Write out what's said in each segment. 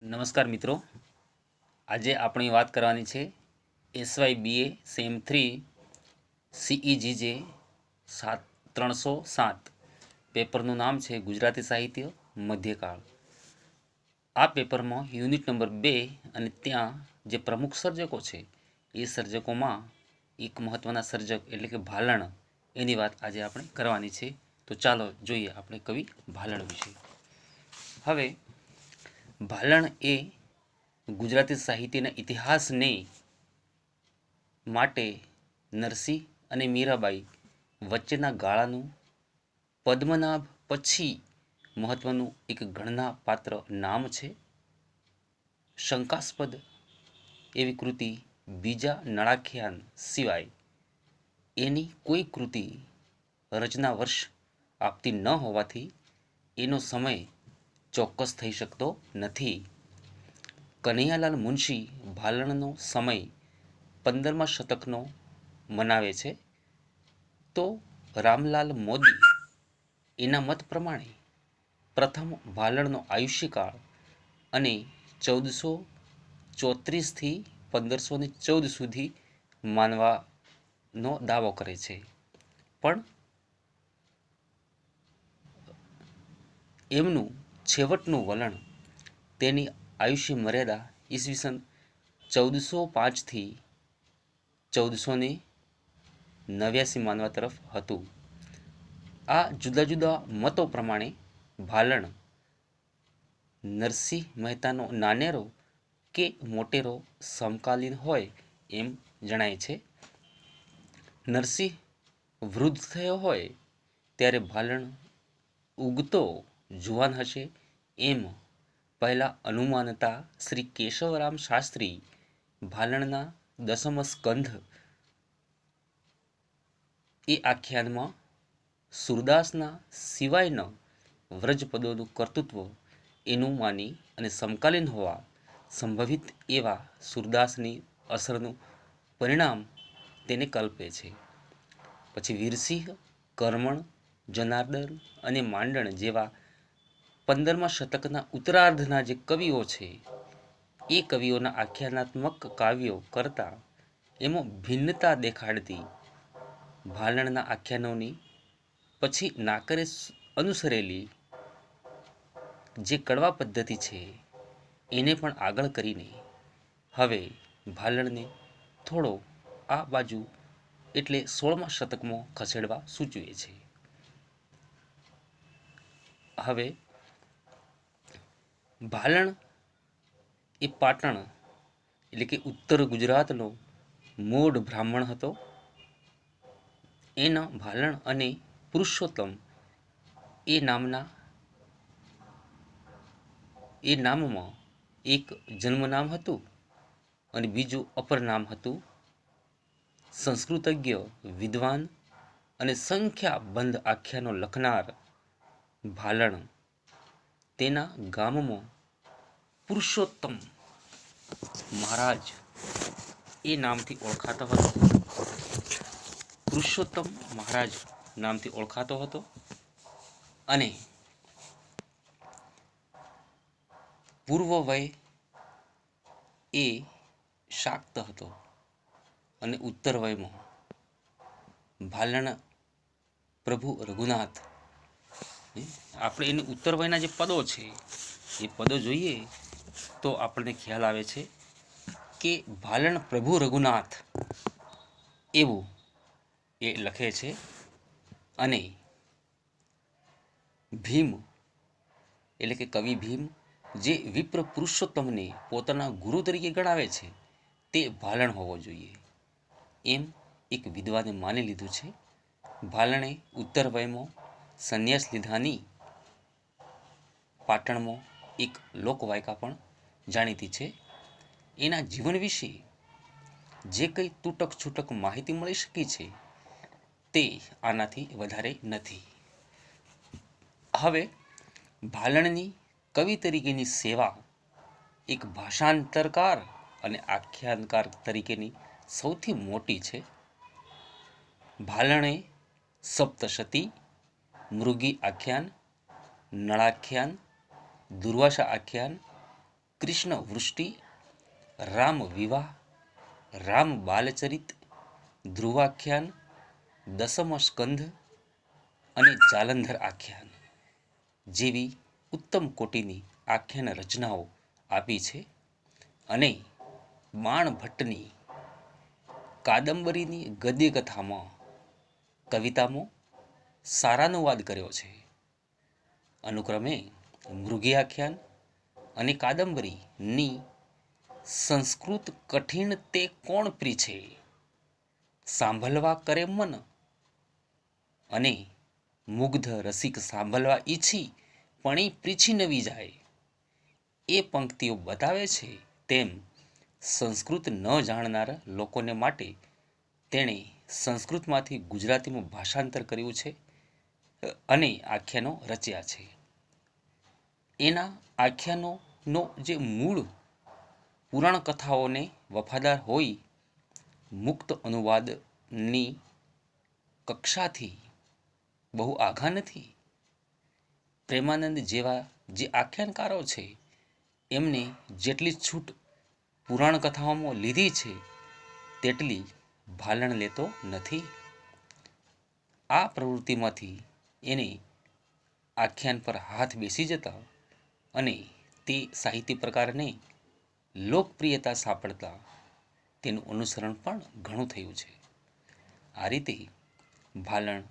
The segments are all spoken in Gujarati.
નમસ્કાર મિત્રો, આજે આપણી વાત કરવાની છે SYBA સેમ 3 CEGJ 307 પેપરનું નામ છે ગુજરાતી સાહિત્ય મધ્યકાળ. આ પેપરમાં યુનિટ નંબર 2 અને ત્યાં જે પ્રમુખ સર્જકો છે એ સર્જકોમાં એક મહત્વના સર્જક એટલે કે ભાલણ, એની વાત આજે આપણે કરવાની છે. તો ચાલો જોઈએ આપણે કવિ ભાલણ વિશે. હવે ભાલણ એ ગુજરાતી સાહિત્યના ઇતિહાસને માટે નરસિંહ અને મીરાબાઈ વચ્ચેના ગાળાનું પદ્મનાભ પછી મહત્વનું એક ગણના પાત્ર નામ છે. શંકાસ્પદ એવી કૃતિ બીજા નળાખ્યાન સિવાય એની કોઈ કૃતિ રચના વર્ષ આપતી ન હોવાથી એનો સમય ચોક્કસ થઈ શકતો નથી. કનૈયાલાલ મુનશી ભાલણનો સમય 15મા શતકનો મનાવે છે, તો રામલાલ મોદી એના મત પ્રમાણે પ્રથમ ભાલણનો આયુષ્યકાળ અને 1434થી 1514 સુધી માનવાનો દાવો કરે છે. પણ એમનું છેવટનું વલણ તેની આયુષ્ય મર્યાદા ઈસવીસન 1405થી 1489 માનવા તરફ હતું. આ જુદા જુદા મતો પ્રમાણે ભાલણ નરસિંહ મહેતાનો નાનેરો કે મોટેરો સમકાલીન હોય એમ જણાય છે. નરસિંહ વૃદ્ધ થયો હોય ત્યારે ભાલણ ઉગતો જુવાન હશે એમ પહેલા અનુમાનતા શ્રી કેશવરામ શાસ્ત્રી ભાલણના 10મ સ્કંધ એ આખ્યાનમાં સુરદાસના સિવાયના વ્રજપદોનું કર્તૃત્વ એનું માની અને સમકાલીન હોવા સંભવિત એવા સુરદાસની અસરનું પરિણામ તેને કલ્પે છે. પછી વીરસિંહ, કરમણ, જનાર્દન અને માંડણ જેવા 15મા શતકના ઉત્તરાર્ધના જે કવિઓ છે એ કવિઓના આખ્યાનાત્મક કાવ્યો કરતા એમાં ભિન્નતા દેખાડતી ભાલણના આખ્યાનોની પછી નાકરે અનુસરેલી જે કડવા પદ્ધતિ છે એને પણ આગળ કરીને હવે ભાલણને થોડો આ બાજુ એટલે 16મા શતકમાં ખસેડવા સૂચવે છે. હવે ભાલણ એ પાટણ એટલે કે ઉત્તર ગુજરાતનો મૂળ બ્રાહ્મણ હતો. એના ભાલણ અને પુરુષોત્તમ એ નામમાં એક જન્મ નામ હતું અને બીજું અપર નામ હતું. સંસ્કૃતજ્ઞ, વિદ્વાન અને સંખ્યાબંધ આખ્યાનો લખનાર ભાલણ તેના ગામમાં પુરુષોત્તમ મહારાજ એ નામથી ઓળખાતો હતો. પુરુષોત્તમ મહારાજ નામથી ઓળખાતો હતો અને પૂર્વ વય એ શાક્ત હતો અને ઉત્તર વયમાં ભાલણ પ્રભુ રઘુનાથ. આપણે એની ઉત્તર વયના જે પદો છે એ પદો જોઈએ તો આપણને ખ્યાલ આવે છે કે ભાલણ પ્રભુ રઘુનાથ એવું એ લખે છે. અને ભીમ એટલે કે કવિ ભીમ જે વિપ્ર પુરુષોત્તમને પોતાના ગુરુ તરીકે ગણાવે છે તે ભાલણ હોવો જોઈએ એમ એક વિદ્વાને માની લીધું છે. ભાલણે ઉત્તર વયમાં સંન્યાસ લીધાની પાટણમાં એક લોકવાયકા પણ જાણીતી છે. એના જીવન વિશે જે કંઈ તૂટક છૂટક માહિતી મળી શકી છે તે આનાથી વધારે નથી. હવે ભાલણની કવિ તરીકેની સેવા એક ભાષાંતરકાર અને આખ્યાનકાર તરીકેની સૌથી મોટી છે. ભાલણે સપ્તશતી, મૃગી આખ્યાન, નળાખ્યાન, દુર્વાસા આખ્યાન, કૃષ્ણ વૃષ્ટિ, રામ વિવાહ, રામ બાલચરિત, ધ્રુવાખ્યાન, દસમ સ્કંધ અને જાલંધર આખ્યાન જેવી ઉત્તમ કોટીની આખ્યાન રચનાઓ આપી છે અને બાણભટ્ટની કાદંબરીની ગદ્ય કથામાં કવિતામાં સારાનુવાદ કર્યો છે. અનુક્રમે મૃગી આખ્યાન અને કાદંબરીની સંસ્કૃત કઠિન તે કોણ પ્રી છે, સાંભળવા કરે મન, અને મુગ્ધ રસિક સાંભળવા ઈચ્છી પણ એ પ્રીછી નવી જાય, એ પંક્તિઓ બતાવે છે. તેમ સંસ્કૃત ન જાણનારા લોકોને માટે તેણે સંસ્કૃતમાંથી ગુજરાતીમાં ભાષાંતર કર્યું છે અને આખ્યાનો રચ્યા છે. એના આખ્યાનોનો જે મૂળ પુરાણ કથાઓને વફાદાર હોય મુક્ત અનુવાદની કક્ષાથી બહુ આઘા નથી. પ્રેમાનંદ જેવા જે આખ્યાનકારો છે એમને જેટલી છૂટ પુરાણ કથાઓમાં લીધી છે તેટલી ભાલણ લેતો નથી. આ પ્રવૃત્તિમાંથી એને આખ્યાન પર હાથ બેસી જતા અને તે સાહિત્ય પ્રકારને લોકપ્રિયતા સાંપડતા તેનું અનુસરણ પણ ઘણું થયું છે. આ રીતે ભાલણ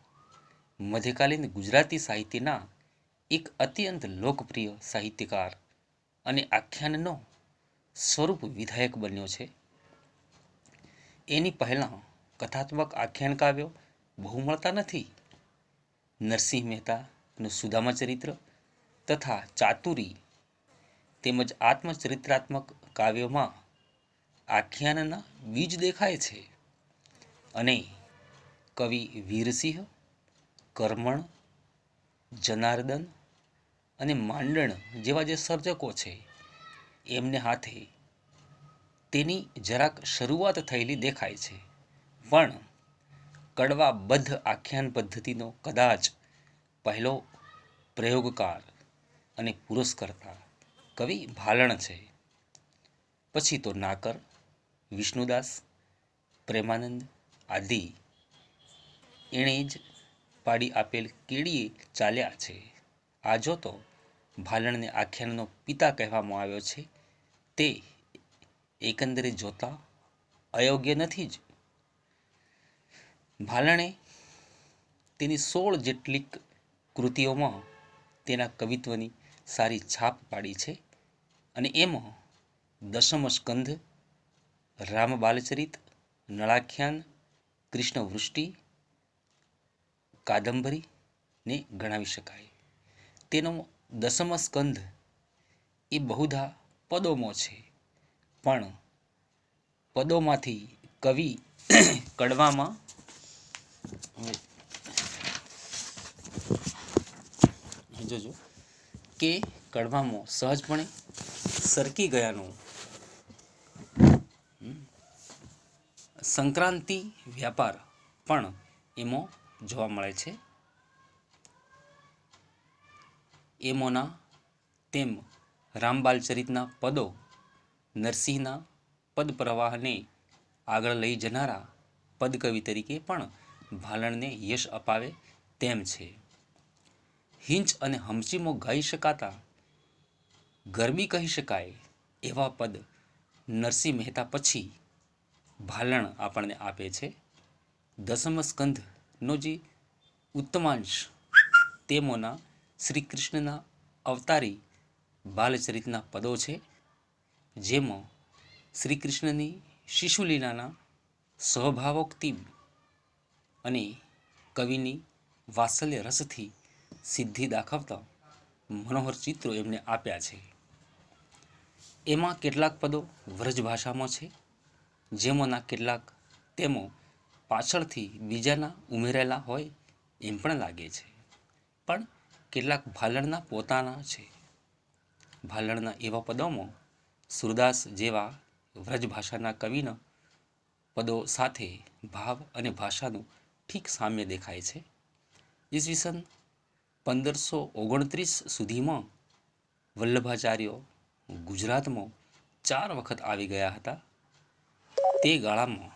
મધ્યકાલીન ગુજરાતી સાહિત્યના એક અત્યંત લોકપ્રિય સાહિત્યકાર અને આખ્યાનનો સ્વરૂપ વિધાયક બન્યો છે. એની પહેલાં કથાત્મક આખ્યાન કાવ્યો બહુ મળતા નથી. નરસિંહ મહેતાનું સુદામા ચરિત્ર તથા ચાતુરી તેમજ આત્મચરિત્રાત્મક કાવ્યોમાં આખ્યાનના બીજ દેખાય છે અને કવિ વીરસિંહ, કરમણ, જનાર્દન અને માંડણ જેવા જે સર્જકો છે એમને હાથે તેની જરાક શરૂઆત થયેલી દેખાય છે. પણ કડવાબદ્ધ આખ્યાન પદ્ધતિનો કદાચ પહેલો પ્રયોગકાર અને પુરસ્કર્તા કવિ ભાલણ છે. પછી તો નાકર, વિષ્ણુદાસ, પ્રેમાનંદ આદિ એણે જ પાડી આપેલ કેડીએ ચાલ્યા છે. આ જોતો ભાલણને આખ્યાનનો પિતા કહેવામાં આવ્યો છે તે એકંદરે જોતા અયોગ્ય નથી જ. ભાલણે તેની 16 જેટલીક કૃતિઓમાં તેના કવિત્વની સારી છાપ પાડી છે અને એમાં દસમ સ્કંધ, રામ બાલચરિત, નળાખ્યાન, કૃષ્ણ વૃષ્ટિ, કાદંબરીને ગણાવી શકાય. તેનો દસમ સ્કંધ એ બહુધા પદોમાં છે, પણ પદોમાંથી કવિ કડવામાં જોજો કે કડવામાં સહજપણે સરકી ગયાનું સંક્રાંતિ વ્યાપાર પણ એમાં જોવા મળે છે. એમોના તેમ રામબાલચરિતના પદો નરસિંહના પદ પ્રવાહને આગળ લઈ જનારા પદકવિ તરીકે પણ ભાલણને યશ અપાવે તેમ છે. હિંચ અને હમચીમાં ગાઈ શકાતા, ગરબી કહી શકાય એવા પદ નરસિંહ મહેતા પછી ભાલણ આપણને આપે છે. દસમ સ્કંધનો જે ઉત્તમાંશ તેમાંના શ્રી કૃષ્ણના અવતારી બાલચરિતના પદો છે, જેમાં શ્રી કૃષ્ણની શિશુલીલાના સ્વભાવોક્તિ અને કવિની વાત્સલ્ય રસથી સિદ્ધિ દાખવતા મનોહર ચિત્રો એમને આપ્યા છે. એમાં કેટલાક પદો વ્રજ ભાષામાં છે, જેમાંના કેટલાક તેમાં પાછળથી બીજાના ઉમેરેલા હોય એમ પણ લાગે છે, પણ કેટલાક ભાલણના પોતાના છે. ભાલણના એવા પદોમાં સુરદાસ જેવા વ્રજ ભાષાના કવિના પદો સાથે ભાવ અને ભાષાનું ઠીક સામ્ય દેખાય છે. ઈસવીસન 1529 સુધીમાં વલ્લભાચાર્યો ગુજરાતમાં 4 વખત આવી ગયા હતા. તે ગાળામાં